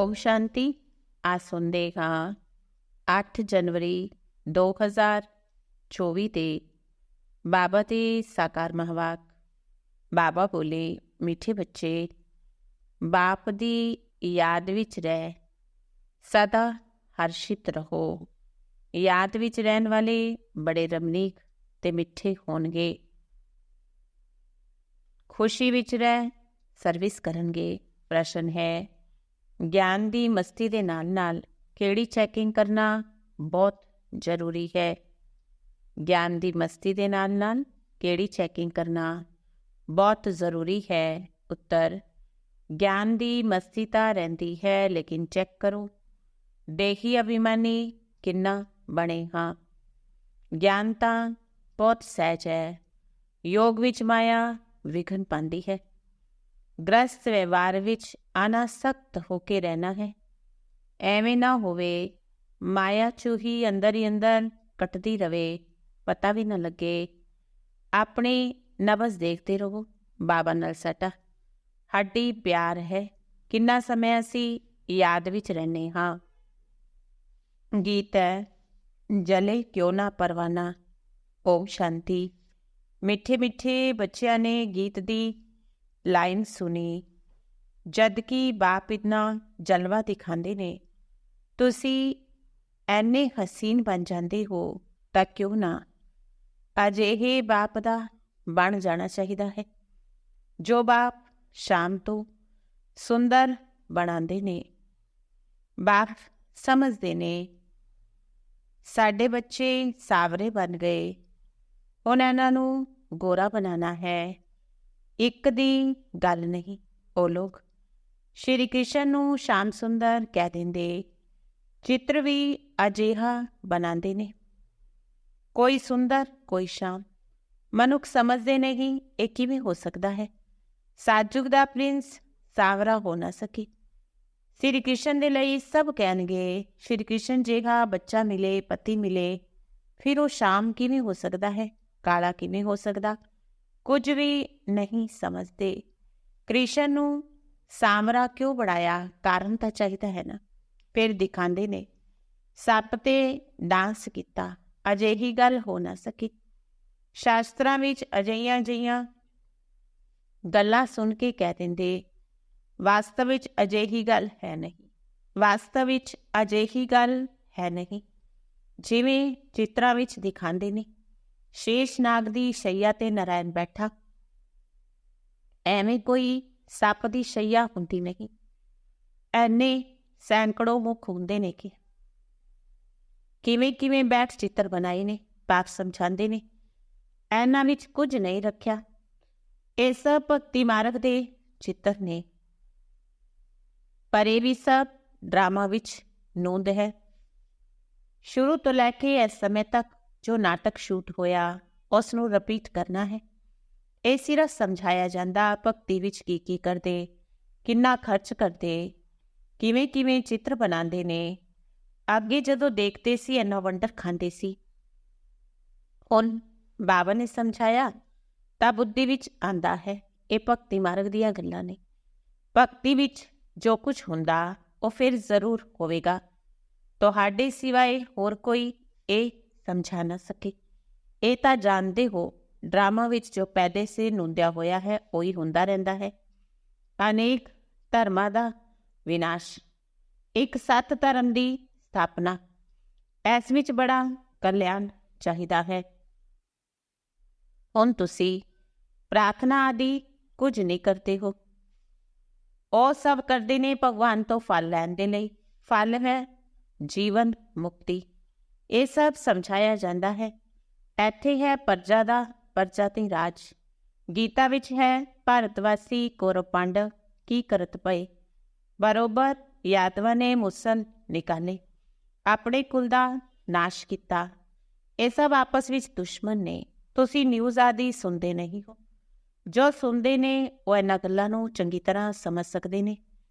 ओम शांति। आज सुनते हाँ 8 जनवरी 2024 ਦੇ ਬਾਬਾ ਦੇ ਸਾਕਾਰ ਮਹਾਵਾਕ। ਬਾਬਾ ਬੋਲੇ, ਮਿੱਠੇ ਬੱਚੇ, ਬਾਪ ਦੀ ਯਾਦ ਵਿੱਚ ਰਹਿ, ਸਦਾ ਹਰਸ਼ਿਤ ਰਹੋ। ਯਾਦ ਵਿੱਚ ਰਹਿਣ ਵਾਲੇ ਬੜੇ ਰਮਣੀਕ ਤੇ ਮਿੱਠੇ ਹੋਣਗੇ। ਖੁਸ਼ੀ ਵਿੱਚ ਰਹਿ, ਸਰਵਿਸ ਕਰਨਗੇ। ਪ੍ਰਸ਼ਨ ਹੈ, ਗਿਆਨ ਦੀ ਮਸਤੀ ਦੇ ਨਾਲ ਨਾਲ ਕਿਹੜੀ ਚੈਕਿੰਗ ਕਰਨਾ ਬਹੁਤ ਜ਼ਰੂਰੀ ਹੈ? ਗਿਆਨ ਦੀ ਮਸਤੀ ਦੇ ਨਾਲ ਨਾਲ ਕਿਹੜੀ ਚੈਕਿੰਗ ਕਰਨਾ ਬਹੁਤ ਜ਼ਰੂਰੀ ਹੈ? ਉੱਤਰ, ਗਿਆਨ ਦੀ ਮਸਤੀ ਤਾਂ ਰਹਿੰਦੀ ਹੈ, ਲੇਕਿਨ ਚੈੱਕ ਕਰੋ ਦੇਹੀ ਅਭਿਮਾਨੀ ਕਿੰਨਾ ਬਣੇ ਹਾਂ। ਗਿਆਨ ਤਾਂ ਬਹੁਤ ਸਹਿਜ ਹੈ। ਯੋਗ ਵਿੱਚ ਮਾਇਆ ਵਿਘਨ ਪਾਉਂਦੀ ਹੈ। ਗ੍ਰਸਤ ਵਿਵਹਾਰ ਵਿੱਚ ਅਨਾਸਕਤ ਹੋ ਕੇ ਰਹਿਣਾ ਹੈ। ਐਵੇਂ ਨਾ ਹੋਵੇ ਮਾਇਆ ਚੋਂ ਹੀ ਅੰਦਰ ਕੱਟਦੀ ਰਵੇ, ਪਤਾ ਵੀ ਨਾ ਲੱਗੇ। ਆਪਣੀ ਨਬਜ਼ ਦੇਖਦੇ ਰਹੋ। ਬਾਬਾ ਨਾਲ ਸਾਡਾ ਸਾਡੀ ਪਿਆਰ ਹੈ। ਕਿੰਨਾ ਸਮੇਂ ਅਸੀਂ ਯਾਦ ਵਿੱਚ ਰਹਿੰਦੇ ਹਾਂ। ਗੀਤ ਹੈ, ਜਲੇ ਕਿਉਂ ਨਾ ਪਰਵਾਨਾ। ਓਮ ਸ਼ਾਂਤੀ। ਮਿੱਠੇ ਮਿੱਠੇ ਬੱਚਿਆਂ ਨੇ ਗੀਤ ਦੀ ਲਾਈਨ ਸੁਣੀ। ਜਦ ਕਿ ਬਾਪ ਇਤਨਾ ਜਲਵਾ ਦਿਖਾਉਂਦੇ ਨੇ, ਤੁਸੀਂ ਐਨੇ ਹਸੀਨ ਬਣ ਜਾਂਦੇ ਹੋ, ਤਾਂ ਕਿਉਂ ਨਾ ਅਜਿਹੇ ਬਾਪ ਦਾ ਬਣ ਜਾਣਾ ਚਾਹੀਦਾ ਹੈ। ਜੋ ਬਾਪ ਸ਼ਾਮ ਤੋਂ ਸੁੰਦਰ ਬਣਾਉਂਦੇ ਨੇ। ਬਾਪ ਸਮਝਦੇ ਨੇ ਸਾਡੇ ਬੱਚੇ ਸਾਵਰੇ ਬਣ ਗਏ, ਹੁਣ ਇਹਨਾਂ ਨੂੰ ਗੋਰਾ ਬਣਾਉਣਾ ਹੈ। ਇੱਕ ਦੀ ਗੱਲ ਨਹੀਂ, ਉਹ ਲੋਕ ਸ਼੍ਰੀ ਕ੍ਰਿਸ਼ਨ ਨੂੰ ਸ਼ਾਮ ਸੁੰਦਰ ਕਹਿ ਦਿੰਦੇ। ਚਿੱਤਰ ਵੀ ਅਜਿਹਾ ਬਣਾਉਂਦੇ ਨੇ, ਕੋਈ ਸੁੰਦਰ ਕੋਈ ਸ਼ਾਮ। ਮਨੁੱਖ ਸਮਝਦੇ ਨਹੀਂ ਇਹ ਕਿਵੇਂ ਹੋ ਸਕਦਾ ਹੈ। ਸਾਜੁਗ ਦਾ ਪ੍ਰਿੰਸ ਸਾਵਰਾ ਹੋ ਨਾ ਸਕੇ। ਸ਼੍ਰੀ ਕ੍ਰਿਸ਼ਨ ਦੇ ਲਈ ਸਭ ਕਹਿਣਗੇ, ਸ਼੍ਰੀ ਕ੍ਰਿਸ਼ਨ ਜਿਹਾ ਬੱਚਾ ਮਿਲੇ, ਪਤੀ ਮਿਲੇ, ਫਿਰ ਉਹ ਸ਼ਾਮ ਕਿਵੇਂ ਹੋ ਸਕਦਾ ਹੈ, ਕਾਲਾ ਕਿਵੇਂ ਹੋ ਸਕਦਾ। ਕੁਝ ਵੀ ਨਹੀਂ ਸਮਝਦੇ। ਕ੍ਰਿਸ਼ਨ ਨੂੰ ਸਾਮਰਾ ਕਿਉਂ ਬਣਾਇਆ, ਕਾਰਨ ਤਾਂ ਚਾਹੀਦਾ ਹੈ ਨਾ। ਫਿਰ ਦਿਖਾਉਂਦੇ ਨੇ ਸੱਪ ਤੇ ਡਾਂਸ ਕੀਤਾ, ਅਜਿਹੀ ਗੱਲ ਹੋ ਨਾ ਸਕੀ। ਸ਼ਾਸਤਰਾਂ ਵਿੱਚ ਅਜਿਹੀਆਂ ਗੱਲਾਂ ਸੁਣ ਕੇ ਕਹਿ ਦਿੰਦੇ, ਵਾਸਤਵ ਵਿੱਚ ਅਜਿਹੀ ਗੱਲ ਹੈ ਨਹੀਂ। ਵਾਸਤਵ ਵਿੱਚ ਅਜਿਹੀ ਗੱਲ ਹੈ ਨਹੀਂ ਜਿਵੇਂ ਚਿੱਤਰਾਂ ਵਿੱਚ ਦਿਖਾਉਂਦੇ ਨੇ। ਸ਼ੇਸ਼ ਨਾਗ ਦੀ ਸ਼ਈਆ ਤੇ ਨਾਰਾਇਣ ਬੈਠਾ, ਐਵੇਂ ਕੋਈ ਸੱਪ ਦੀ ਸ਼ਈਆ ਹੁੰਦੀ ਨਹੀਂ। ਐਨੇ ਸੈਂਕੜੋਂ ਮੁੱਖ ਹੁੰਦੇ ਨੇ ਕਿ ਕਿਵੇਂ ਬੈਠ ਚਿੱਤਰ ਬਣਾਏ ਨੇ। ਬਾਪ ਸਮਝਾਉਂਦੇ ਨੇ ਇਹਨਾਂ ਵਿੱਚ ਕੁਝ ਨਹੀਂ ਰੱਖਿਆ। ਇਹ ਸਭ ਭਗਤੀ ਮਾਰਗ ਦੇ ਚਿੱਤਰ ਨੇ, ਪਰ ਇਹ ਵੀ ਸਭ ਡਰਾਮਾ ਵਿੱਚ ਨੋਂਦ ਹੈ। ਸ਼ੁਰੂ ਤੋਂ ਲੈ ਕੇ ਇਸ ਸਮੇਂ ਤੱਕ ਜੋ ਨਾਟਕ ਸ਼ੂਟ ਹੋਇਆ, ਉਸ ਨੂੰ ਰਿਪੀਟ ਕਰਨਾ ਹੈ। ਇਹ ਸਿਰਫ ਸਮਝਾਇਆ ਜਾਂਦਾ ਭਗਤੀ ਵਿੱਚ ਕੀ ਕਰਦੇ, ਕਿੰਨਾ ਖਰਚ ਕਰਦੇ, ਕਿਵੇਂ ਚਿੱਤਰ ਬਣਾਉਂਦੇ ਨੇ। ਅੱਗੇ ਜਦੋਂ ਦੇਖਦੇ ਸੀ ਇੰਨਾ ਵੰਡਰ ਖਾਂਦੇ ਸੀ। ਹੁਣ ਬਾਬਾ ਨੇ ਸਮਝਾਇਆ ਤਾਂ ਬੁੱਧੀ ਵਿੱਚ ਆਉਂਦਾ ਹੈ ਇਹ ਭਗਤੀ ਮਾਰਗ ਦੀਆਂ ਗੱਲਾਂ ਨੇ। ਭਗਤੀ ਵਿੱਚ ਜੋ ਕੁਝ ਹੁੰਦਾ ਉਹ ਫਿਰ ਜ਼ਰੂਰ ਹੋਵੇਗਾ। ਤੁਹਾਡੇ ਸਿਵਾਏ ਹੋਰ ਕੋਈ ਇਹ ਸਮਝਾ ਨਾ ਸਕੇ। ਇਹ ਤਾਂ ਜਾਣਦੇ ਹੋ ਡਰਾਮਾ ਵਿੱਚ ਜੋ ਪਹਿਲੇ ਸੇ ਨੁੰਦਿਆ ਹੋਇਆ ਹੈ ਉਹੀ ਹੁੰਦਾ ਰਹਿੰਦਾ ਹੈ। ਅਨੇਕ ਧਰਮਾਂ ਦਾ ਵਿਨਾਸ਼, ਇੱਕ ਸੱਤ ਧਰਮ ਦੀ ਸਥਾਪਨਾ। ਇਸ ਵਿੱਚ ਬੜਾ ਕਲਿਆਣ ਚਾਹੀਦਾ ਹੈ। ਹੁਣ ਤੁਸੀਂ ਪ੍ਰਾਰਥਨਾ ਆਦਿ ਕੁਝ ਨਹੀਂ ਕਰਦੇ ਹੋ। ਉਹ ਸਭ ਕਰਦੇ ਨੇ ਭਗਵਾਨ ਤੋਂ ਫਲ ਲੈਣ ਦੇ ਲਈ। ਫਲ ਹੈ ਜੀਵਨ ਮੁਕਤੀ। ਇਹ ਸਭ ਸਮਝਾਇਆ ਜਾਂਦਾ ਹੈ। ਇੱਥੇ ਹੈ ਪਰਜਾ ਦਾ ਪਰਜਾ ਤੇ ਰਾਜ। ਗੀਤਾ ਵਿੱਚ ਹੈ ਭਾਰਤਵਾਸੀ ਕੌਰਵ ਪਾਂਡਵ ਕੀ ਕਰਤ ਪਏ। ਬਰੋਬਰ ਯਾਦਵਾਂ ਨੇ ਮੁਸਲ ਨਿਕਾਲੇ, ਆਪਣੇ ਕੁਲ ਦਾ ਨਾਸ਼ ਕੀਤਾ। ਇਹ ਸਭ ਆਪਸ ਵਿੱਚ ਦੁਸ਼ਮਣ ਨੇ। ਤੁਸੀਂ ਨਿਊਜ਼ ਆਦਿ ਸੁਣਦੇ ਨਹੀਂ ਹੋ। ਜੋ ਸੁਣਦੇ ਨੇ ਉਹ ਇਹਨਾਂ ਗੱਲਾਂ ਨੂੰ ਚੰਗੀ ਤਰ੍ਹਾਂ ਸਮਝ ਸਕਦੇ ਨੇ।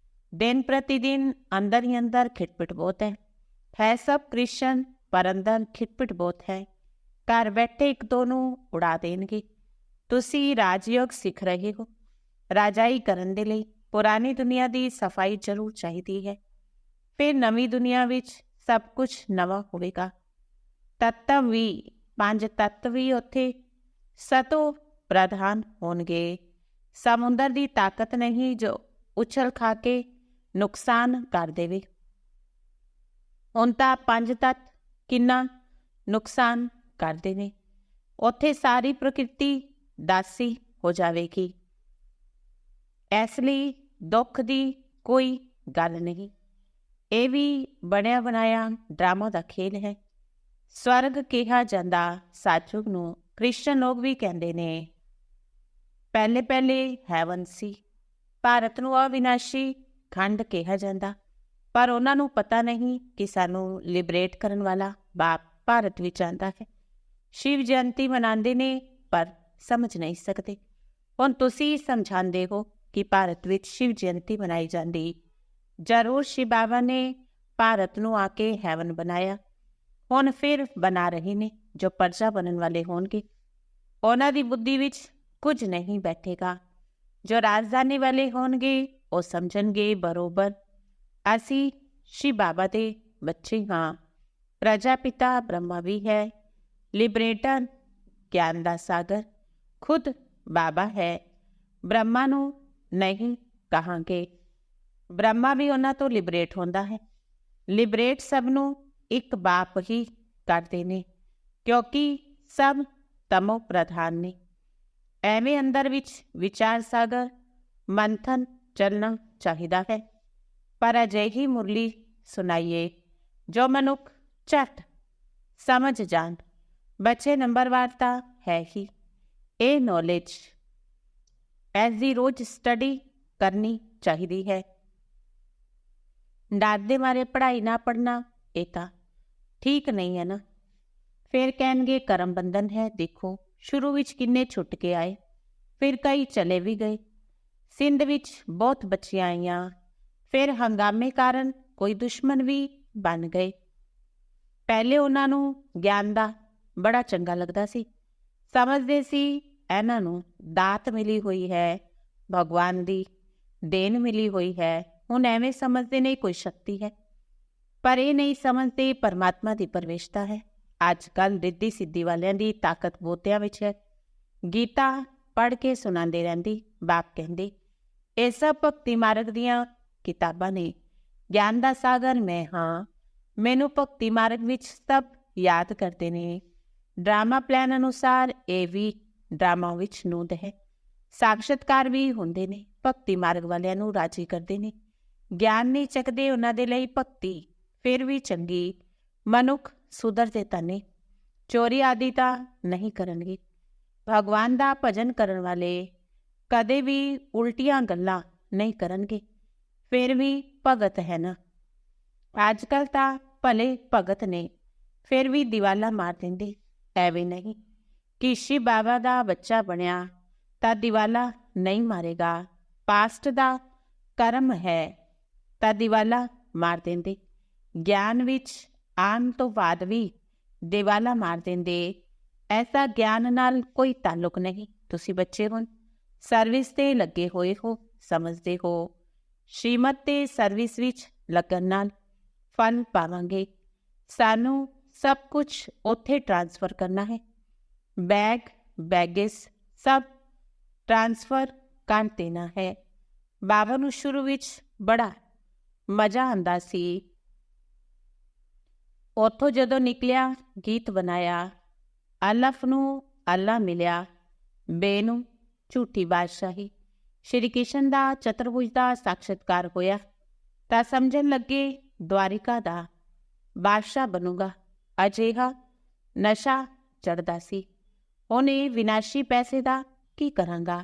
ਦਿਨ ਪ੍ਰਤੀ ਦਿਨ ਅੰਦਰ ਹੀ ਅੰਦਰ ਖਿਟਪਿਟ ਬਹੁਤ ਹੈ ਸਭ ਕ੍ਰਿਸ਼ਨ, ਪਰ ਅੰਦਰ ਖਿਟਪਿਟ ਬਹੁਤ ਹੈ। ਘਰ ਬੈਠੇ ਇੱਕ ਦੋ ਨੂੰ ਉਡਾ ਦੇਣਗੇ। ਤੁਸੀਂ ਰਾਜਯੋਗ ਸਿੱਖ ਰਹੇ ਹੋ। ਰਾਜਾਈ ਕਰਨ ਦੇ ਲਈ ਪੁਰਾਣੀ ਦੁਨੀਆ ਦੀ ਸਫਾਈ ਜ਼ਰੂਰ ਚਾਹੀਦੀ ਹੈ। ਫਿਰ ਨਵੀਂ ਦੁਨੀਆ ਵਿੱਚ ਸਭ ਕੁਝ ਨਵਾਂ ਹੋਵੇਗਾ। ਤੱਤਵ ਵੀ, 5 ਤੱਤ ਵੀ ਉੱਥੇ ਸਤੋ ਪ੍ਰਧਾਨ ਹੋਣਗੇ। ਸਮੁੰਦਰ ਦੀ ਤਾਕਤ ਨਹੀਂ ਜੋ ਉਛਲ ਖਾ ਕੇ ਨੁਕਸਾਨ ਕਰ ਦੇਵੇ। ਹੁਣ ਤਾਂ 5 ਤੱਤ ਕਿੰਨਾ ਨੁਕਸਾਨ ਕਰਦੇ ਨੇ। ਉੱਥੇ ਸਾਰੀ ਪ੍ਰਕਿਰਤੀ ਦਾਸੀ ਹੋ ਜਾਵੇਗੀ। ਇਸ ਲਈ ਦੁੱਖ ਦੀ ਕੋਈ ਗੱਲ ਨਹੀਂ। ਇਹ ਵੀ ਬਣਿਆ ਬਣਾਇਆ ਡਰਾਮਾ ਦਾ ਖੇਲ ਹੈ। ਸਵਰਗ ਕਿਹਾ ਜਾਂਦਾ ਸਤਿਯੁਗ ਨੂੰ ਕ੍ਰਿਸਚਨ ਲੋਕ ਵੀ ਕਹਿੰਦੇ ਨੇ। ਪਹਿਲੇ ਪਹਿਲੇ ਹੈਵਨ ਸੀ। ਭਾਰਤ ਨੂੰ ਅਵਿਨਾਸ਼ੀ ਖੰਡ ਕਿਹਾ ਜਾਂਦਾ, ਪਰ ਉਹਨਾਂ ਨੂੰ ਪਤਾ ਨਹੀਂ ਕਿ ਸਾਨੂੰ ਲਿਬਰੇਟ ਕਰਨ ਵਾਲਾ ਬਾਪ ਭਾਰਤ ਵਿੱਚ ਆਉਂਦਾ ਹੈ। ਸ਼ਿਵ ਜਯੰਤੀ ਮਨਾਉਂਦੇ ਨੇ ਪਰ ਸਮਝ ਨਹੀਂ ਸਕਦੇ। ਹੁਣ ਤੁਸੀਂ ਸਮਝਾਉਂਦੇ ਹੋ ਕਿ ਭਾਰਤ ਵਿੱਚ ਸ਼ਿਵ ਜਯੰਤੀ ਮਨਾਈ ਜਾਂਦੀ। ਜ਼ਰੂਰ ਸ਼ਿਵ ਬਾਬਾ ਨੇ ਭਾਰਤ ਨੂੰ ਆ ਕੇ ਹੈਵਨ ਬਣਾਇਆ। ਹੁਣ ਫਿਰ ਬਣਾ ਰਹੇ ਨੇ ਜੋ ਪਰਜਾ ਬਣਨ ਵਾਲੇ ਹੋਣਗੇ। ਉਹਨਾਂ ਦੀ ਬੁੱਧੀ ਵਿੱਚ ਕੁਝ ਨਹੀਂ ਬੈਠੇਗਾ। ਜੋ ਰਾਜਧਾਨੀ ਵਾਲੇ ਹੋਣਗੇ ਉਹ ਸਮਝਣਗੇ ਬਰੋਬਰ ਅਸੀਂ ਸ਼ਿਵ ਬਾਬਾ ਦੇ ਬੱਚੇ ਹਾਂ। ਪ੍ਰਜਾਪਿਤਾ ਬ੍ਰਹਮਾ ਵੀ ਹੈ। ਲਿਬਰੇਟਰ ਗਿਆਨ ਦਾ ਸਾਗਰ ਖੁਦ ਬਾਬਾ ਹੈ। ਬ੍ਰਹਮਾ ਨੂੰ ਨਹੀਂ ਕਹਾਂਗੇ। ਬ੍ਰਹਮਾ ਵੀ ਉਹਨਾਂ ਤੋਂ ਲਿਬਰੇਟ ਹੁੰਦਾ ਹੈ। ਲਿਬਰੇਟ ਸਭ ਨੂੰ ਇੱਕ ਬਾਪ ਹੀ ਕਰਦੇ ਨੇ, ਕਿਉਂਕਿ ਸਭ ਤਮੋ ਪ੍ਰਧਾਨ ਨੇ। ਐਵੇਂ ਅੰਦਰ ਵਿੱਚ ਵਿਚਾਰ ਸਾਗਰ ਮੰਥਨ ਚੱਲਣਾ ਚਾਹੀਦਾ ਹੈ। ਪਰ ਅਜਿਹੀ ਮੁਰਲੀ ਸੁਣਾਈਏ ਜੋ ਮਨੁੱਖ ਝੱਟ ਸਮਝ ਜਾਣ। ਬੱਚੇ ਨੰਬਰਵਾਰ ਤਾਂ ਹੈ ਹੀ। ਇਹ ਨੌਲੇਜ ਇਸ ਦੀ ਰੋਜ਼ ਸਟੱਡੀ ਕਰਨੀ ਚਾਹੀਦੀ ਹੈ। ਡਰ ਦੇ ਮਾਰੇ ਪੜ੍ਹਾਈ ਨਾ ਪੜ੍ਹਨਾ ਇਹ ਤਾਂ ਠੀਕ ਨਹੀਂ ਹੈ ਨਾ। ਫਿਰ ਕਹਿਣਗੇ ਕਰਮ ਬੰਧਨ ਹੈ। ਦੇਖੋ ਸ਼ੁਰੂ ਵਿੱਚ ਕਿੰਨੇ ਛੁੱਟ ਕੇ ਆਏ, ਫਿਰ ਕਈ ਚਲੇ ਵੀ ਗਏ। ਸਿੰਧ ਵਿੱਚ ਬਹੁਤ ਬੱਚੀਆਂ ਆਈਆਂ, ਫਿਰ ਹੰਗਾਮੇ ਕਾਰਨ ਕੋਈ ਦੁਸ਼ਮਣ ਵੀ ਬਣ ਗਏ। ਪਹਿਲੇ ਉਹਨਾਂ ਨੂੰ ਗਿਆਨ ਦਾ ਬੜਾ ਚੰਗਾ ਲੱਗਦਾ ਸੀ। ਸਮਝਦੇ ਸੀ ਇਹਨਾਂ ਨੂੰ ਦਾਤ ਮਿਲੀ ਹੋਈ ਹੈ, ਭਗਵਾਨ ਦੀ ਦੇਣ ਮਿਲੀ ਹੋਈ ਹੈ। ਹੁਣ ਐਵੇਂ ਸਮਝਦੇ ਨਹੀਂ ਕੋਈ ਸ਼ਕਤੀ ਹੈ, ਪਰ ਇਹ ਨਹੀਂ ਸਮਝਦੇ ਪਰਮਾਤਮਾ ਦੀ ਪ੍ਰਵੇਸ਼ਤਾ ਹੈ। ਅੱਜ ਕੱਲ੍ਹ ਰਿੱਧੀ ਸਿੱਧੀ ਵਾਲਿਆਂ ਦੀ ਤਾਕਤ ਬਹੁਤਿਆਂ ਵਿੱਚ ਹੈ। ਗੀਤਾ ਪੜ੍ਹ ਕੇ ਸੁਣਾਉਂਦੇ ਰਹਿੰਦੀ। ਬਾਪ ਕਹਿੰਦੇ ਇਹ ਸਭ ਭਗਤੀ ਮਾਰਗ ਦੀਆਂ ਕਿਤਾਬਾਂ ਨੇ। ਗਿਆਨ ਦਾ ਸਾਗਰ ਮੈਂ ਹਾਂ। ਮੈਨੂੰ ਭਗਤੀ ਮਾਰਗ ਵਿੱਚ ਸਭ ਯਾਦ ਕਰਦੇ ਨੇ। ਡਰਾਮਾ ਪਲਾਨ ਅਨੁਸਾਰ ਇਹ ਵੀ ਡਰਾਮਾ ਵਿੱਚ ਨੂੰਦ ਹੈ। ਸਾਖਸ਼ਾਤਕਾਰ ਵੀ ਹੁੰਦੇ ਨੇ, ਭਗਤੀ ਮਾਰਗ ਵਾਲਿਆਂ ਨੂੰ ਰਾਜੀ ਕਰਦੇ ਨੇ। ਗਿਆਨ ਨਹੀਂ ਚੱਕਦੇ ਉਹਨਾਂ ਦੇ ਲਈ ਭਗਤੀ ਫਿਰ ਵੀ ਚੰਗੀ। ਮਨੁੱਖ ਸੁਧਰਦੇ ਤਾਂ ਨੇ, ਚੋਰੀ ਆਦਿ ਤਾਂ ਨਹੀਂ ਕਰਨਗੇ। ਭਗਵਾਨ ਦਾ ਭਜਨ ਕਰਨ ਵਾਲੇ ਕਦੇ ਵੀ ਉਲਟੀਆਂ ਗੱਲਾਂ ਨਹੀਂ ਕਰਨਗੇ। ਫਿਰ ਵੀ ਭਗਤ ਹੈ ਨਾ। ਅੱਜ ਕੱਲ੍ਹ ਤਾਂ ਭਲੇ ਭਗਤ ਨੇ, ਫਿਰ ਵੀ ਦੀਵਾਲਾ ਮਾਰ ਦਿੰਦੇ। ਐਵੇਂ ਨਹੀਂ ਕਿ ਸ਼ਿਵ ਬਾਬਾ ਦਾ ਬੱਚਾ ਬਣਿਆ ਤਾਂ ਦੀਵਾਲਾ ਨਹੀਂ ਮਾਰੇਗਾ। ਪਾਸਟ ਦਾ ਕਰਮ ਹੈ ਤਾਂ ਦੀਵਾਲਾ ਮਾਰ ਦਿੰਦੇ। ਗਿਆਨ ਵਿੱਚ ਆਉਣ ਤੋਂ ਬਾਅਦ ਵੀ ਦੀਵਾਲਾ ਮਾਰ ਦਿੰਦੇ। ਐਸਾ ਗਿਆਨ ਨਾਲ ਕੋਈ ਤਾਲੁਕ ਨਹੀਂ। ਤੁਸੀਂ ਬੱਚੇ ਹੋ, ਸਰਵਿਸ 'ਤੇ ਲੱਗੇ ਹੋਏ ਹੋ, ਸਮਝਦੇ ਹੋ। ਸ਼੍ਰੀਮਤ ਤੇ ਸਰਵਿਸ ਵਿੱਚ ਲੱਗਣ ਨਾਲ ਫਲ ਪਾਵਾਂਗੇ। ਸਾਨੂੰ ਸਭ ਕੁਝ ਉੱਥੇ ਟਰਾਂਸਫਰ ਕਰਨਾ ਹੈ। ਬੈਗੇਜ ਸਭ ਟਰਾਂਸਫਰ ਕਰ ਦੇਣਾ ਹੈ। ਬਾਬਾ ਨੂੰ ਸ਼ੁਰੂ ਵਿੱਚ ਬੜਾ ਮਜ਼ਾ ਆਉਂਦਾ ਸੀ। ਉੱਥੋਂ ਜਦੋਂ ਨਿਕਲਿਆ ਗੀਤ ਬਣਾਇਆ। ਅਲਫ ਨੂੰ ਅੱਲਾ ਮਿਲਿਆ, ਬੇ ਨੂੰ ਝੂਠੀ ਬਾਦਸ਼ਾਹੀ। ਸ਼੍ਰੀ ਕ੍ਰਿਸ਼ਨ ਦਾ ਚਤੁਰਭੁਜ ਦਾ ਸਾਖਸ਼ਾਤਕਾਰ ਹੋਇਆ ਤਾਂ ਸਮਝਣ ਲੱਗੇ ਦੁਆਰਿਕਾ ਦਾ ਬਾਦਸ਼ਾਹ ਬਣੂਗਾ। ਅਜਿਹਾ ਨਸ਼ਾ ਚੜ੍ਹਦਾ ਸੀ। ਹੁਣ ਇਹ ਵਿਨਾਸ਼ੀ ਪੈਸੇ ਦਾ ਕੀ ਕਰਾਂਗਾ।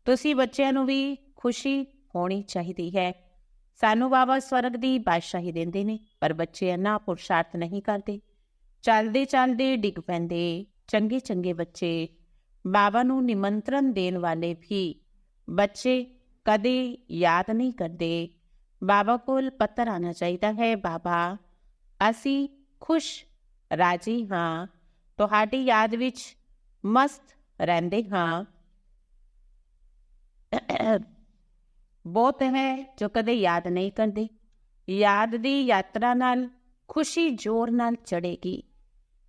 ਤੁਸੀਂ ਬੱਚਿਆਂ ਨੂੰ ਵੀ ਖੁਸ਼ੀ ਹੋਣੀ ਚਾਹੀਦੀ ਹੈ। ਸਾਨੂੰ ਬਾਬਾ ਸਵਰਗ ਦੀ ਬਾਦਸ਼ਾਹੀ ਦਿੰਦੇ ਨੇ, ਪਰ ਬੱਚੇ ਇੰਨਾ ਪੁਰਸ਼ਾਰਥ ਨਹੀਂ ਕਰਦੇ। ਚੱਲਦੇ ਚੱਲਦੇ ਡਿੱਗ ਪੈਂਦੇ। ਚੰਗੇ ਚੰਗੇ ਬੱਚੇ, ਬਾਬਾ ਨੂੰ ਨਿਮੰਤਰਣ ਦੇਣ ਵਾਲੇ ਵੀ ਬੱਚੇ ਕਦੇ ਯਾਦ ਨਹੀਂ ਕਰਦੇ। ਬਾਬਾ ਕੋਲ ਪੱਤਰ ਆਉਣਾ ਚਾਹੀਦਾ ਹੈ। ਬਾਬਾ ਅਸੀਂ ਖੁਸ਼ ਰਾਜੀ ਹਾਂ, ਤੁਹਾਡੀ ਯਾਦ ਵਿੱਚ ਮਸਤ ਰਹਿੰਦੇ ਹਾਂ। ਬਹੁਤ ਹੈ ਜੋ ਕਦੇ ਯਾਦ ਨਹੀਂ ਕਰਦੇ। याद दी यात्रा नाल खुशी जोर नाल चढ़ेगी।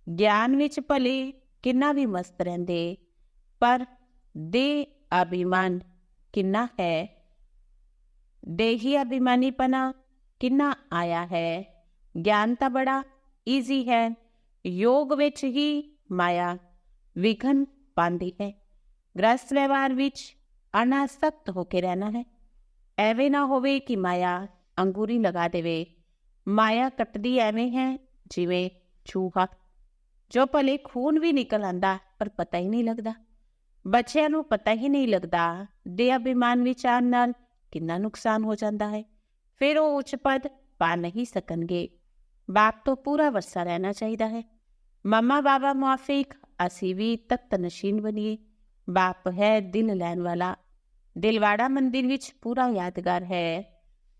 ज्ञान विच भले किन्ना भी मस्त रहिंदे, पर देह अभिमान किन्ना है, देही अभिमानीपना किन्ना आया है। ज्ञान तो बड़ा ईजी है, योग विच ही माया विघन पांदी है। गृहस्थ व्यवहार विच अनासक्त होके रहना है। एवें ना होवे कि माया अंगूरी लगा देवे। माया कटदी एवें है जिवें चूहा, जो भले खून भी निकल आंदा पर पता ही नहीं लगता। बच्चों नूं पता ही नहीं लगता दे अभिमान विच आउण नाल कितना नुकसान हो जाता है। फिर वो उच्च पद पा नहीं सकणगे। बाप तो पूरा वरसा रहना चाहिए है। मम्मा बाबा मुआफिक असी भी तख्त नशीन बनीए। बाप है दिल लैन वाला। दिलवाड़ा मंदिर विच पूरा यादगार है।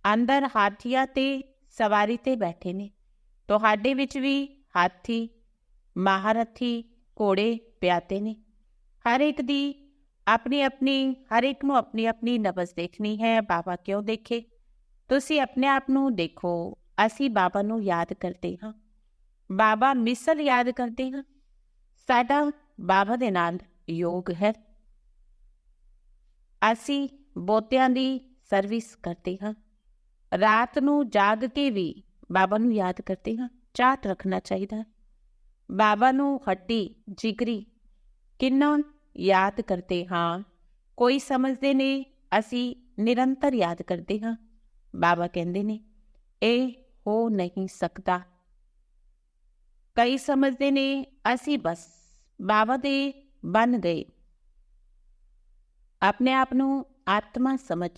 अंदर हाथियां ते सवारी ते बैठे ने। तुहाडे विच भी हाथी महारथी घोड़े प्याते ने। हर एक दी अपनी अपनी, हर एक नूं अपनी अपनी नबज देखनी है। बाबा क्यों देखे? तुसी अपने आप नूं देखो। असी बाबा नूं याद करते हाँ, बाबा मिसल याद करते हाँ। साडा बाबा दे नाल योग है। असी बोतियां दी सर्विस करते हाँ। रात नूं जाग के भी बाबा नूं याद करते हाँ। चाट रखना चाहिए। बाबा नूं हड्डी जिगरी किन्ना याद करते हाँ। कोई समझते ने असी निरंतर याद करते हाँ। बाबा कहते ने ए हो नहीं सकता। कई समझते ने असी बस बाबा दे बन गए। अपने आप नूं आत्मा समझ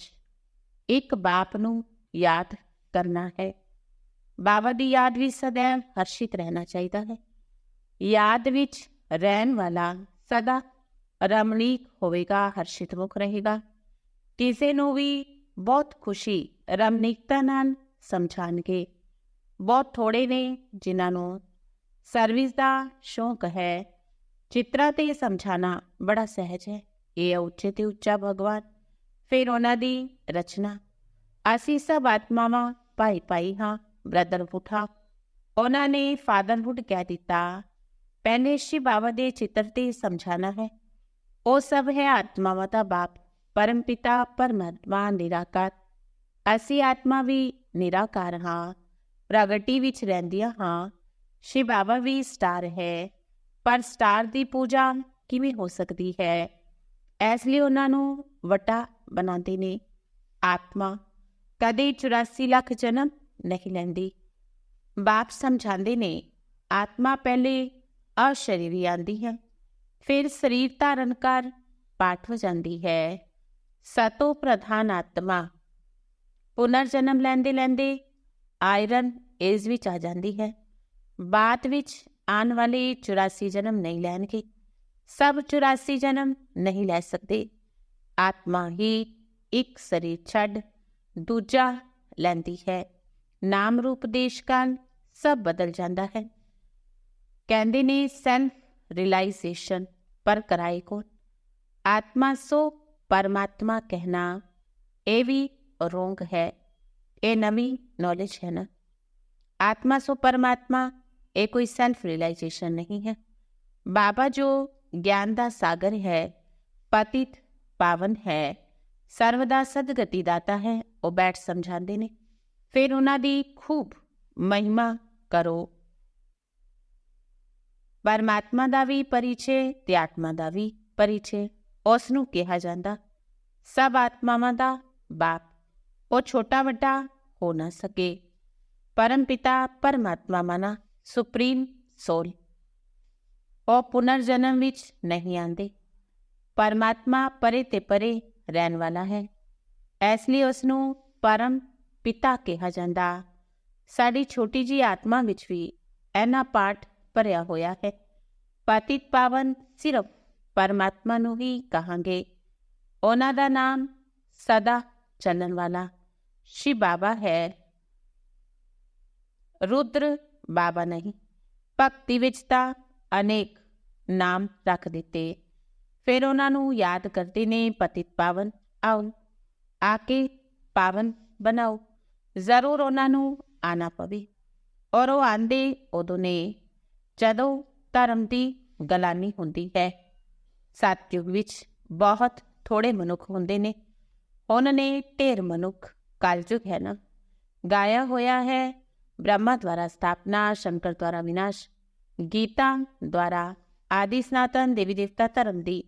एक बाप नूं याद करना है। बाबा दी याद भी सदैव हर्षित रहना चाहिए है। याद विच रहन वाला सदा रमणीक होवेगा, हर्षित मुख रहेगा। किसी नूं भी बहुत खुशी रमणीकता नाल समझाणगे। बहुत थोड़े ने जिन्हां नूं सर्विस का शौक है। चित्रा ते समझाना बड़ा सहज है। ये उच्चे ते उच्चा भगवान, फिर उन्हां दी रचना। असी सब आत्मावां भाई भाई हाँ, ब्रदरहुड हाँ। उन्हां ने फादरहुड कह दिता। पहले शिव बाबा दे चित्र ते समझाना है। वो सब है आत्मावां दा बाप, परम पिता परमात्मा निराकार। असी आत्मा भी निराकार हाँ, प्रगति विच रहिंदियां हाँ। शिव बाबा भी स्टार है, पर स्टार की पूजा किवें हो सकती है? इसलिए उन्हां नूं वटा बनाते ने। आत्मा कदे 84 लाख जन्म नहीं लैंदी। बाप समझाते ने आत्मा पहले अशरीरी आंदी है, फिर शरीर धारण कर पाठ हो जाती है। सतो प्रधान आत्मा पुनर्जन्म लैंदे लैंदे आयरन एज विच आ जाती है। बाद विच आने वाले 84 जन्म नहीं लैणगे। सब 84 जन्म नहीं लै सकते। आत्मा ही एक शरीर छड्ड दूजा लैंदी है। नाम रूप देश काल सब बदल जाता है। कहते ने सैल्फ रियलाइजेशन, पर कराए कौन? आत्मा सो परमात्मा कहना ये भी रोंग है। ये नवी नॉलेज है ना। आत्मा सो परमात्मा ये कोई सेल्फ रियलाइजेशन नहीं है। बाबा जो ज्ञान का सागर है, पतित पावन है, सर्वदा सदगति दाता है, वो बैठ समझाते ने। फिर उन्हां दी खूब महिमा करो। परमात्मा का भी परिचय ते आत्मा का भी परिचय उसनूं कहा जाता। सब आत्मावां दा बाप, वो छोटा वड्डा हो ना सके। परम पिता परमात्मा माना सुप्रीम सोल, वो पुनर्जन्म विच नहीं आंदे। परमात्मा परे ते परे रहन वाला है, इसलिए उसनूं परम पिता कहा जाता। साड़ी छोटी जी आत्मा विच भी इन्ना पाठ भरिया होया है। पतित पावन सिर्फ परमात्मा नूं ही कहांगे। उन्हां दा नाम सदा चलन वाला शिव बाबा है, रुद्र बाबा नहीं। भक्ति विच तां अनेक नाम रख दिते। फिर उन्हां नूं याद करते ने पतित पावन। आओ आके पावन बनाओ। ਜ਼ਰੂਰ ਉਹਨਾਂ ਨੂੰ ਆਣਾ ਪਵੇ। ਔਰ ਉਹ ਆਂਦੇ ਉਦੋਂ ਨੇ ਜਦੋਂ ਧਰਮ ਦੀ ਗਲਾਨੀ ਹੁੰਦੀ ਹੈ। ਸਤਯੁਗ ਵਿੱਚ ਬਹੁਤ ਥੋੜੇ ਮਨੁੱਖ ਹੁੰਦੇ ਨੇ, ਹੁਣ ਨੇ ਢੇਰ ਮਨੁੱਖ। ਕਲਯੁਗ ਹੈ ਨਾ, ਗਾਇਆ ਹੋਇਆ ਹੈ ਬ੍ਰਹਮਾ ਦੁਆਰਾ ਸਥਾਪਨਾ, ਸ਼ੰਕਰ ਦੁਆਰਾ ਵਿਨਾਸ਼। ਗੀਤਾ ਦੁਆਰਾ ਆਦਿ ਸਨਾਤਨ ਦੇਵੀ ਦੇਵਤਾ ਧਰਮ ਦੀ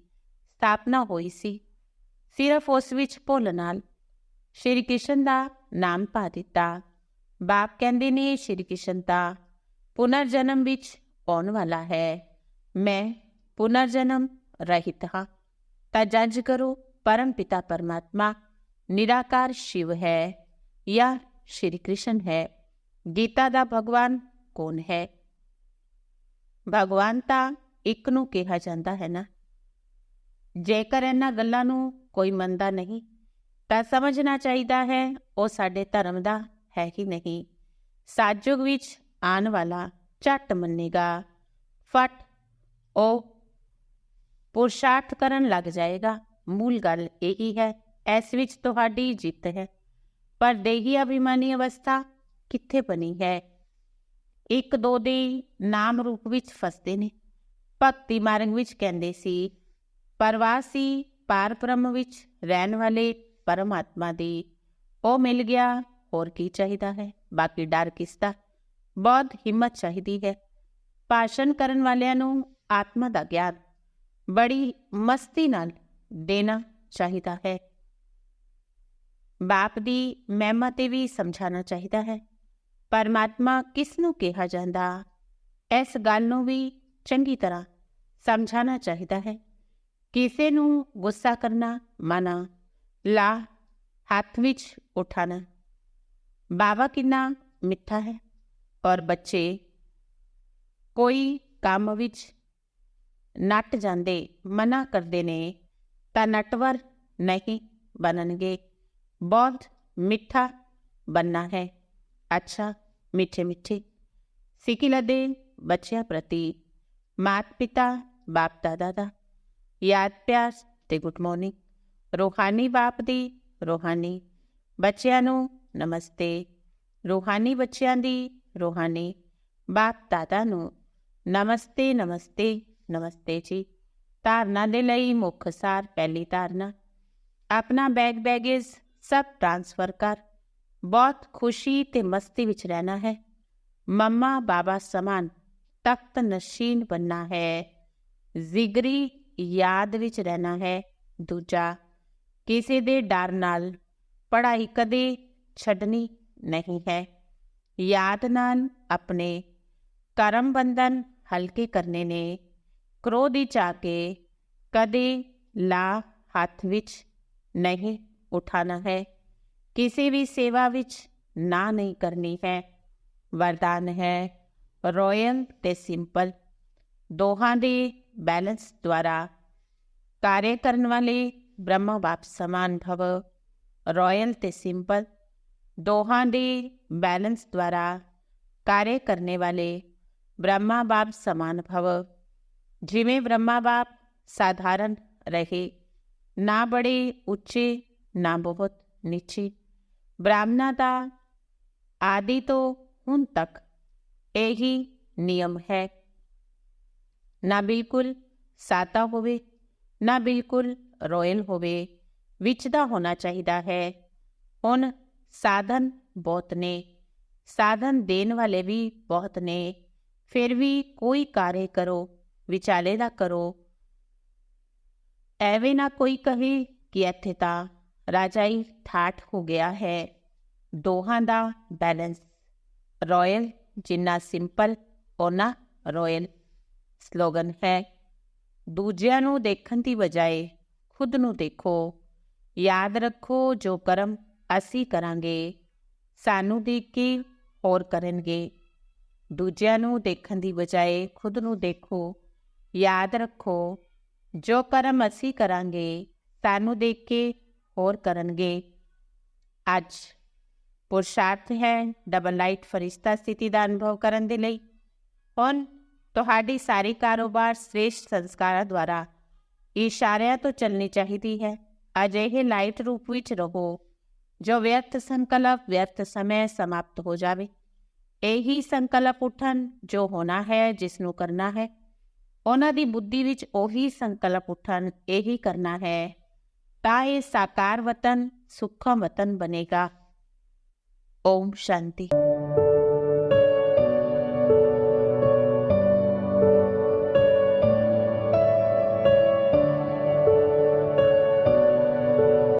ਸਥਾਪਨਾ ਹੋਈ ਸੀ। ਸਿਰਫ ਉਸ ਵਿੱਚ ਭੁੱਲ ਨਾਲ ਸ਼੍ਰੀ ਕ੍ਰਿਸ਼ਨ ਦਾ ਨਾਮ ਪਾ ਦਿੱਤਾ। ਬਾਪ ਕਹਿੰਦੇ ਨੇ ਸ਼੍ਰੀ ਕ੍ਰਿਸ਼ਨ ਤਾਂ ਪੁਨਰ ਜਨਮ ਵਿੱਚ ਆਉਣ ਵਾਲਾ ਹੈ, ਮੈਂ ਪੁਨਰ ਜਨਮ ਰਹਿਤ ਹਾਂ। ਤਾਂ ਜੱਜ ਕਰੋ ਪਰਮ ਪਿਤਾ ਪਰਮਾਤਮਾ ਨਿਰਾਕਾਰ ਸ਼ਿਵ ਹੈ ਜਾਂ ਸ਼੍ਰੀ ਕ੍ਰਿਸ਼ਨ ਹੈ। ਗੀਤਾ ਦਾ ਭਗਵਾਨ ਕੌਣ ਹੈ? ਭਗਵਾਨ ਤਾਂ ਇੱਕ ਨੂੰ ਕਿਹਾ ਜਾਂਦਾ ਹੈ ਨਾ। ਜੇਕਰ ਇਹਨਾਂ ਗੱਲਾਂ ਨੂੰ ਕੋਈ ਮੰਨਦਾ ਨਹੀਂ ਤਾਂ ਸਮਝਣਾ ਚਾਹੀਦਾ ਹੈ ਉਹ ਸਾਡੇ ਧਰਮ ਦਾ ਹੈ ਹੀ ਨਹੀਂ। ਸਤਯੁਗ ਵਿੱਚ ਆਉਣ ਵਾਲਾ ਝੱਟ ਮੰਨੇਗਾ, ਫਟ ਉਹ ਪੁਰਸ਼ਾਰਥ ਕਰਨ ਲੱਗ ਜਾਏਗਾ। ਮੂਲ ਗੱਲ ਇਹੀ ਹੈ, ਇਸ ਵਿੱਚ ਤੁਹਾਡੀ ਜਿੱਤ ਹੈ। ਪਰ ਦੇਹੀ ਅਭਿਮਾਨੀ ਅਵਸਥਾ ਕਿੱਥੇ ਬਣੀ ਹੈ? ਇੱਕ ਦੋ ਦੇ ਨਾਮ ਰੂਪ ਵਿੱਚ ਫਸਦੇ ਨੇ। ਭਗਤੀ ਮਾਰਗ ਵਿੱਚ ਕਹਿੰਦੇ ਸੀ ਪਰਵਾਸੀ ਪਾਰ ਬ੍ਰਹਮ ਵਿੱਚ ਰਹਿਣ ਵਾਲੇ ਪਰਮਾਤਮਾ ਦੀ। ਉਹ ਮਿਲ ਗਿਆ, ਹੋਰ ਕੀ ਚਾਹੀਦਾ ਹੈ? ਬਾਕੀ ਡਰ ਕਿਸ ਦਾ? ਬਹੁਤ ਹਿੰਮਤ ਚਾਹੀਦੀ ਹੈ। ਭਾਸ਼ਣ ਕਰਨ ਵਾਲਿਆਂ ਨੂੰ ਆਤਮਾ ਦਾ ਗਿਆਨ ਬੜੀ ਮਸਤੀ ਨਾਲ ਦੇਣਾ ਚਾਹੀਦਾ ਹੈ। ਬਾਪ ਦੀ ਮਹਿਮਾ ਤੇ ਵੀ ਸਮਝਾਉਣਾ ਚਾਹੀਦਾ ਹੈ। ਪਰਮਾਤਮਾ ਕਿਸ ਨੂੰ ਕਿਹਾ ਜਾਂਦਾ, ਇਸ ਗੱਲ ਨੂੰ ਵੀ ਚੰਗੀ ਤਰ੍ਹਾਂ ਸਮਝਾਉਣਾ ਚਾਹੀਦਾ ਹੈ। ਕਿਸੇ ਨੂੰ ਗੁੱਸਾ ਕਰਨਾ ਮਨਾ, ਲਾ ਹੱਥ ਵਿੱਚ ਉਠਾਣਾ। ਬਾਬਾ ਕਿੰਨਾ ਮਿੱਠਾ ਹੈ। ਔਰ ਬੱਚੇ ਕੋਈ ਕੰਮ ਵਿੱਚ ਨੱਟ ਜਾਂਦੇ ਮਨਾ ਕਰਦੇ ਨੇ ਤਾਂ ਨਟਵਰ ਨਹੀਂ ਬਣਨਗੇ। ਬਹੁਤ ਮਿੱਠਾ ਬਣਨਾ ਹੈ। ਅੱਛਾ ਮਿੱਠੇ ਮਿੱਠੇ ਸਿੱਖਿਆ ਦੇ ਬੱਚਿਆਂ ਪ੍ਰਤੀ ਮਾਤਾ ਪਿਤਾ ਬਾਪ ਦਾਦਾ ਦਾ ਯਾਦ ਪਿਆਰ ਤੇ ਗੁੱਡ ਮਾਰਨਿੰਗ। ਰੂਹਾਨੀ ਬਾਪ ਦੀ ਰੂਹਾਨੀ ਬੱਚਿਆਂ ਨੂੰ ਨਮਸਤੇ। ਰੂਹਾਨੀ ਬੱਚਿਆਂ ਦੀ ਰੂਹਾਨੀ ਬਾਪ ਦਾਦਾ ਨੂੰ ਨਮਸਤੇ ਨਮਸਤੇ ਨਮਸਤੇ ਜੀ। ਧਾਰਨਾ ਦੇ ਲਈ ਮੁੱਖ ਸਾਰ। ਪਹਿਲੀ ਧਾਰਨਾ, ਆਪਣਾ ਬੈਗੇਜ ਸਭ ਟ੍ਰਾਂਸਫਰ ਕਰ। ਬਹੁਤ ਖੁਸ਼ੀ ਤੇ ਮਸਤੀ ਵਿੱਚ ਰਹਿਣਾ ਹੈ। ਮੰਮਾ ਬਾਬਾ ਸਮਾਨ ਤਖਤ ਨਸ਼ੀਨ ਬਣਨਾ ਹੈ। ਜ਼ਿਗਰੀ ਯਾਦ ਵਿੱਚ ਰਹਿਣਾ ਹੈ। ਦੂਜਾ, ਕਿਸੇ ਦੇ ਡਰ ਨਾਲ ਪੜ੍ਹਾਈ ਕਦੇ ਛੱਡਣੀ ਨਹੀਂ ਹੈ। ਯਾਦ ਨਾਲ ਆਪਣੇ ਕਰਮ ਬੰਧਨ ਹਲਕੇ ਕਰਨੇ ਨੇ। ਕ੍ਰੋਧ ਵਿੱਚ ਆ ਕੇ ਕਦੇ ਲਾ ਹੱਥ ਵਿੱਚ ਨਹੀਂ ਉਠਾਣਾ ਹੈ। ਕਿਸੇ ਵੀ ਸੇਵਾ ਵਿੱਚ ਨਾ ਨਹੀਂ ਕਰਨੀ ਹੈ। ਵਰਦਾਨ ਹੈ ਰਾਇਲ ਤੇ ਸਿੰਪਲ। ਦੋਹਾਂ ਦੇ ਬੈਲੈਂਸ ਦੁਆਰਾ ਕਾਰਜ ਕਰਨ ਵਾਲੇ ਬ੍ਰਹਮਾ ਬਾਪ ਸਮਾਨ ਭਵ। ਰਾਇਲ ਤੇ ਸਿੰਪਲ ਦੋਹਾਂ ਦੇ ਬੈਲੈਂਸ ਦੁਆਰਾ ਕਾਰਜ ਕਰਨੇ ਵਾਲੇ ਬ੍ਰਹਮਾ ਬਾਪ ਸਮਾਨ ਭਵ। ਜਿਵੇਂ ਬ੍ਰਹਮਾ ਬਾਪ ਸਾਧਾਰਨ ਰਹੇ, ਨਾ ਬੜੇ ਉੱਚੇ ਨਾ ਬਹੁਤ ਨੀਚੇ। ਬ੍ਰਾਹਮਣਾਂ ਦਾ ਆਦਿ ਤੋਂ ਹੁਣ ਤੱਕ ਇਹੀ ਨਿਯਮ ਹੈ। ਨਾ ਬਿਲਕੁਲ ਸਾਦਾ ਹੋਵੇ, ਨਾ ਬਿਲਕੁਲ ਰਾਇਲ ਹੋਵੇ, ਵਿੱਚ ਦਾ ਹੋਣਾ ਚਾਹੀਦਾ ਹੈ। ਹੁਣ ਸਾਧਨ ਬਹੁਤ ਨੇ, ਸਾਧਨ ਦੇਣ ਵਾਲੇ ਵੀ ਬਹੁਤ ਨੇ, ਫਿਰ ਵੀ ਕੋਈ ਕਾਰਜ ਕਰੋ ਵਿਚਾਲੇ ਦਾ ਕਰੋ। ਐਵੇਂ ਨਾ ਕੋਈ ਕਹੇ ਕਿ ਇੱਥੇ ਤਾਂ ਰਾਜਾਈ ਠਾਠ ਹੋ ਗਿਆ ਹੈ। ਦੋਹਾਂ ਦਾ ਬੈਲੈਂਸ ਰਾਇਲ, ਜਿੰਨਾ ਸਿੰਪਲ ਓਨਾ ਰਾਇਲ। ਸਲੋਗਨ ਹੈ ਦੂਜਿਆਂ ਨੂੰ ਦੇਖਣ ਦੀ ਬਜਾਏ ਖੁਦ ਨੂੰ ਦੇਖੋ। ਯਾਦ ਰੱਖੋ ਜੋ ਕਰਮ ਅਸੀਂ ਕਰਾਂਗੇ ਸਾਨੂੰ ਦੇਖ ਕੇ ਹੋਰ ਕਰਨਗੇ। ਦੂਜਿਆਂ ਨੂੰ ਦੇਖਣ ਦੀ ਬਜਾਏ ਖੁਦ ਨੂੰ ਦੇਖੋ। ਯਾਦ ਰੱਖੋ ਜੋ ਕਰਮ ਅਸੀਂ ਕਰਾਂਗੇ ਸਾਨੂੰ ਦੇਖ ਕੇ ਹੋਰ ਕਰਨਗੇ। ਅੱਜ ਪੁਰਸ਼ਾਰਥ ਹੈ ਡਬਲ ਲਾਈਟ ਫਰਿਸ਼ਤਾ ਸਥਿਤੀ ਦਾ ਅਨੁਭਵ ਕਰਨ ਦੇ ਲਈ। ਹੁਣ ਤੁਹਾਡੀ ਸਾਰੀ ਕਾਰੋਬਾਰ ਸ੍ਰੇਸ਼ਟ ਸੰਸਕਾਰਾਂ ਦੁਆਰਾ ਇਸ਼ਾਰਿਆਂ ਤੋਂ ਚੱਲਣੀ ਚਾਹੀਦੀ ਹੈ। ਅਜਿਹੇ ਲਾਈਟ ਰੂਪ ਵਿੱਚ ਰਹੋ ਜੋ ਵਿਅਰਥ ਸੰਕਲਪ, ਵਿਅਰਥ ਸਮੇਂ ਸਮਾਪਤ ਹੋ ਜਾਵੇ। ਇਹੀ ਸੰਕਲਪ ਉੱਠਣ ਜੋ ਹੋਣਾ ਹੈ, ਜਿਸ ਨੂੰ ਕਰਨਾ ਹੈ। ਉਹਨਾਂ ਦੀ ਬੁੱਧੀ ਵਿੱਚ ਉਹੀ ਸੰਕਲਪ ਉੱਠਣ, ਇਹੀ ਕਰਨਾ ਹੈ, ਤਾਂ ਇਹ ਸਾਕਾਰ ਵਤਨ ਸੁੱਖਮ ਵਤਨ ਬਣੇਗਾ। ਓਮ ਸ਼ਾਂਤੀ।